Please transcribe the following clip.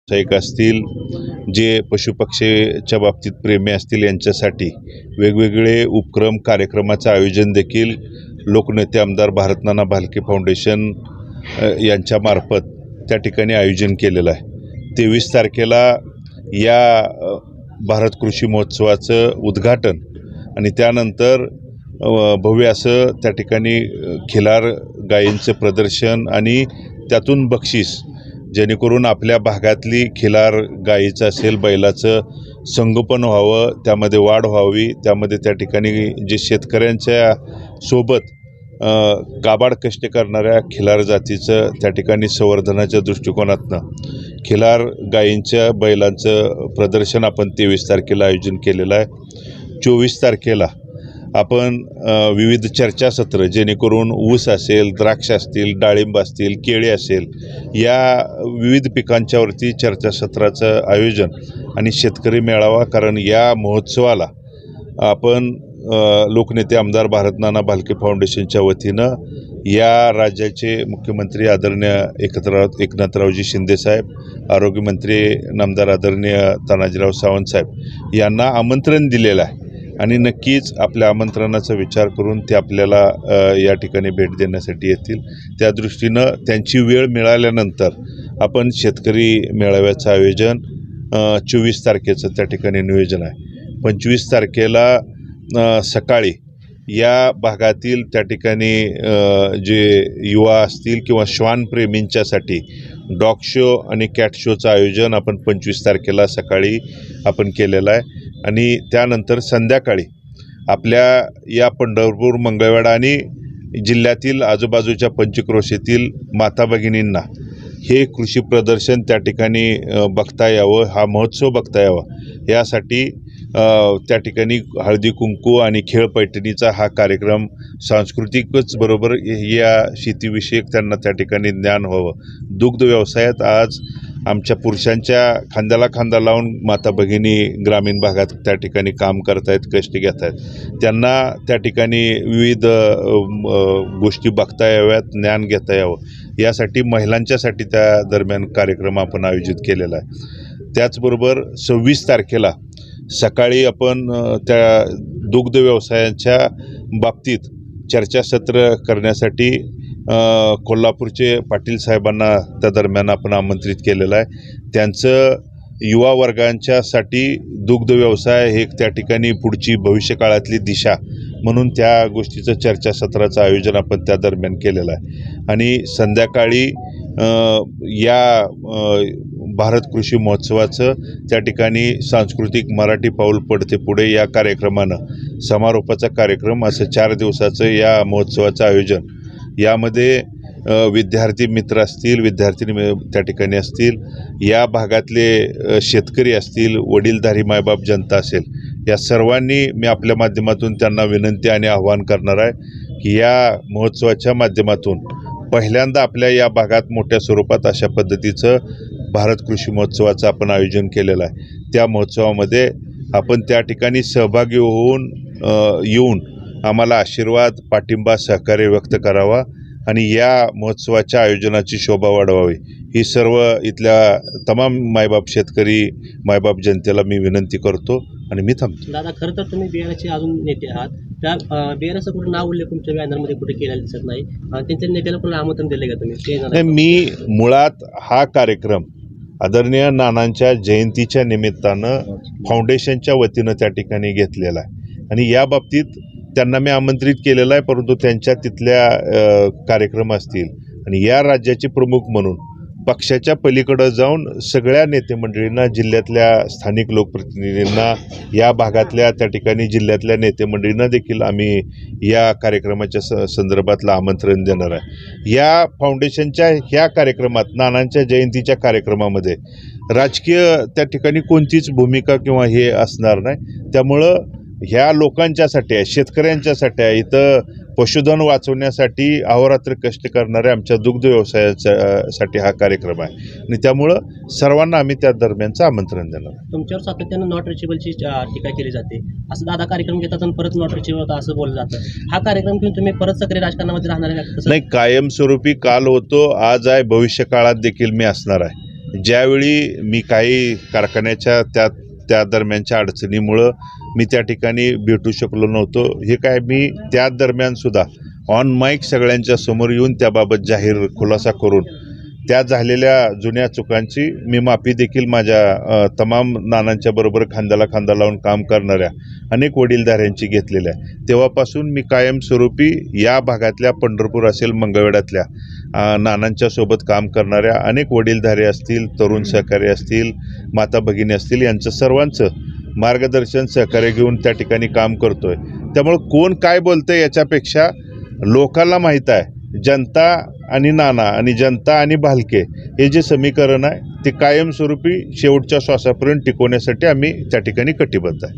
व्यावसायिक असतील, जे पशुपक्षीच्या बाबतीत प्रेमी असतील यांच्यासाठी वेगवेगळे उपक्रम कार्यक्रमाचं आयोजन देखील लोकनेते आमदार भारतनाना भालके फाउंडेशन यांच्यामार्फत त्या ठिकाणी आयोजन केलेलं आहे। 23 तारखेला या भारत कृषी महोत्सवाचं उद्घाटन आणि त्यानंतर भव्य असं त्या ठिकाणी खिलार गायींचं प्रदर्शन आणि त्यातून बक्षीस, जेणेकरून आपल्या भागातली खिलार गायीचं असेल बैलाचं संगोपन व्हावं, त्यामध्ये वाढ व्हावी, त्यामध्ये त्या ठिकाणी जे शेतकऱ्यांच्या सोबत काबाड कष्ट करणाऱ्या खिलार जातीचं त्या ठिकाणी संवर्धनाच्या दृष्टिकोनातनं खिलार गायींच्या बैलांचं प्रदर्शन आपण 23 तारखेला आयोजन केलेलं आहे। 24 तारखेला आपण विविध चर्चासत्र, जेणेकरून ऊस असेल, द्राक्ष असतील, डाळिंब असतील, केळी असेल, या विविध पिकांच्यावरती चर्चासत्राचं आयोजन आणि शेतकरी मेळावा, कारण या महोत्सवाला आपण लोकनेते आमदार भारतनाना भालके फाउंडेशनच्या वतीनं या राज्याचे मुख्यमंत्री आदरणीय एकनाथरावजी शिंदेसाहेब, आरोग्यमंत्री नामदार आदरणीय तानाजीराव सावंत साहेब यांना आमंत्रण दिलेलं आहे आणि नक्कीच आपल्या आमंत्रणाचा विचार करून ते आपल्याला या ठिकाणी भेट देण्यासाठी येतील। त्या दृष्टीनं त्यांची वेळ मिळाल्यानंतर आपण शेतकरी मेळाव्याचं आयोजन 24 तारखेचं त्या ठिकाणी नियोजन आहे। 25 तारखेला सकाळी या भागातील त्या ठिकाणी जे युवा असतील किंवा श्वानप्रेमींच्यासाठी डॉग शो आणि कॅट शोचं आयोजन आपण 25 तारखेला सकाळी आपण केलेलं आहे आणि त्यानंतर संध्याकाळी आपल्या या पंढरपूर, मंगळवेढा आणि जिल्ह्यातील आजूबाजूच्या पंचक्रोशीतील माता भगिनींना हे कृषी प्रदर्शन त्या ठिकाणी बघता यावं, हा महोत्सव बघता यावा, यासाठी त्या ठिकाणी हळदी कुंकू आणि खेळ पैठणीचा हा कार्यक्रम सांस्कृतिकच बरोबर या शेतीविषयक त्यांना त्या ठिकाणी ज्ञान व्हावं। दुग्ध व्यवसायात आज आमच्या पुरुषांच्या खांद्याला खांदा लावून माता भगिनी ग्रामीण भागात त्या ठिकाणी काम करत आहेत, कष्ट घेत आहेत, त्यांना त्या ठिकाणी विविध गोष्टी बघता याव्यात, ज्ञान घेता यावं, यासाठी महिलांच्यासाठी त्या दरम्यान कार्यक्रम आपण आयोजित केलेला आहे। त्याचबरोबर 26 तारखेला सकाळी आपण त्या दुग्ध व्यवसायाच्या बाबतीत चर्चासत्र करण्यासाठी कोल्हापूरचे पाटील साहेबांना त्या दरम्यान आपण आमंत्रित केलेलं आहे। त्यांचं युवा वर्गांच्यासाठी दुग्ध व्यवसाय हे त्या ठिकाणी पुढची भविष्यकाळातली दिशा म्हणून त्या गोष्टीचं चर्चासत्राचं आयोजन आपण त्या दरम्यान केलेलं आहे आणि संध्याकाळी या भारत कृषी महोत्सवाचं त्या ठिकाणी सांस्कृतिक मराठी पाऊल पडते पुढे या कार्यक्रमानं समारोपाचा कार्यक्रम असं 4 दिवसाचं या महोत्सवाचं आयोजन, यामध्ये विद्यार्थी मित्र असतील, विद्यार्थिनी त्या ठिकाणी असतील, या भागातले शेतकरी असतील, वडीलधारी मायबाप जनता असेल, या सर्वांनी मी आपल्या माध्यमातून त्यांना विनंती आणि आवाहन करणार आहे की या महोत्सवाच्या माध्यमातून पहिल्यांदा आपल्या या भागात मोठ्या स्वरूपात अशा पद्धतीचं भारत कृषी महोत्सवाचं आपण आयोजन केलेलं आहे। त्या महोत्सवामध्ये आपण त्या ठिकाणी सहभागी येऊन आम्हाला आशीर्वाद, पाठिंबा, सहकार्य व्यक्त करावा आणि या महोत्सवाच्या आयोजनाची शोभा वाढवावी, ही सर्व इथल्या तमाम मायबाप शेतकरी मायबाप जनतेला मी विनंती करतो आणि मी थांबतो। दादा, खरं तर तुम्ही बियाण्याचे अजून नेते आहात, त्या बियाण्याचं कुठं नाव उल्लेख तुमच्या बॅनरमध्ये कुठे केलेला दिसत नाही, त्यांच्या नेत्याला पण आमंत्रण दिले का तुम्ही? मी मुळात हा कार्यक्रम आदरणीय नानांच्या जयंतीच्या निमित्तानं फाउंडेशनच्या वतीनं त्या ठिकाणी घेतलेला आहे आणि या बाबतीत त्यांना मी आमंत्रित केलेलं आहे, परंतु त्यांच्या तिथल्या कार्यक्रम असतील आणि या राज्याचे प्रमुख म्हणून पक्षाच्या पलीकडं जाऊन सगळ्या नेते मंडळींना, जिल्ह्यातल्या स्थानिक लोकप्रतिनिधींना, या भागातल्या त्या ठिकाणी जिल्ह्यातल्या नेते मंडळींना देखील आम्ही या कार्यक्रमाच्या संदर्भातलं आमंत्रण देणार आहे। या फाउंडेशनच्या ह्या कार्यक्रमात, नानांच्या जयंतीच्या कार्यक्रमामध्ये राजकीय त्या ठिकाणी कोणतीच भूमिका किंवा हे असणार नाही, त्यामुळं ह्या लोकांच्यासाठी आहे, शेतकऱ्यांच्यासाठी आहे, इथं पशुधन वाचवण्यासाठी अहोरात्र कष्ट करणाऱ्या आमच्या दुग्ध व्यवसायासाठी हा कार्यक्रम आहे आणि त्यामुळं सर्वांना आम्ही त्या दरम्यानचं आमंत्रण देणार। तुमच्यावर सातत्यानं नॉट रिचेबलची टीका केली जाते, असं दादा कार्यक्रम घेतात आणि परत नॉट रिचेबल होता असं बोललं जातं, हा कार्यक्रम घेऊन तुम्ही परत सक्रिय राजकारणामध्ये राहणार आहे? नाही, कायमस्वरूपी काल होतो, आज आहे, भविष्य काळात देखील मी असणार आहे। ज्यावेळी मी काही कारखान्याच्या त्या दरम्यानच्या अडचणीमुळं मी त्या ठिकाणी भेटू शकलो नव्हतो. हे काय मी त्या दरम्यानसुद्धा ऑन माईक सगळ्यांच्या समोर येऊन त्याबाबत जाहीर खुलासा करून त्या झालेल्या जुन्या चुकांची मी माफी देखील माझ्या तमाम नानांच्या बरोबर खांद्याला खांदा लावून काम करणाऱ्या अनेक वडीलधाऱ्यांची घेतलेल्या आहे. तेव्हापासून मी कायमस्वरूपी या भागातल्या पंढरपूर असेल मंगळवेढ्यातल्या नानांच्या सोबत काम करणाऱ्या अनेक वडीलधारे असतील, तरुण सहकारी असतील, माता भगिनी असतील, यांचं सर्वांचं मार्गदर्शन सहकार्य घेऊन त्या ठिकाणी काम करतोय. त्यामुळं कोण काय बोलतंय याच्यापेक्षा लोकांना माहीत आहे जनता आणि नाना आणि जनता आणि भालके हे जे समीकरण आहे ते कायमस्वरूपी शेवटच्या श्वासापर्यंत टिकवण्यासाठी आम्ही त्या ठिकाणी कटिबद्ध आहे.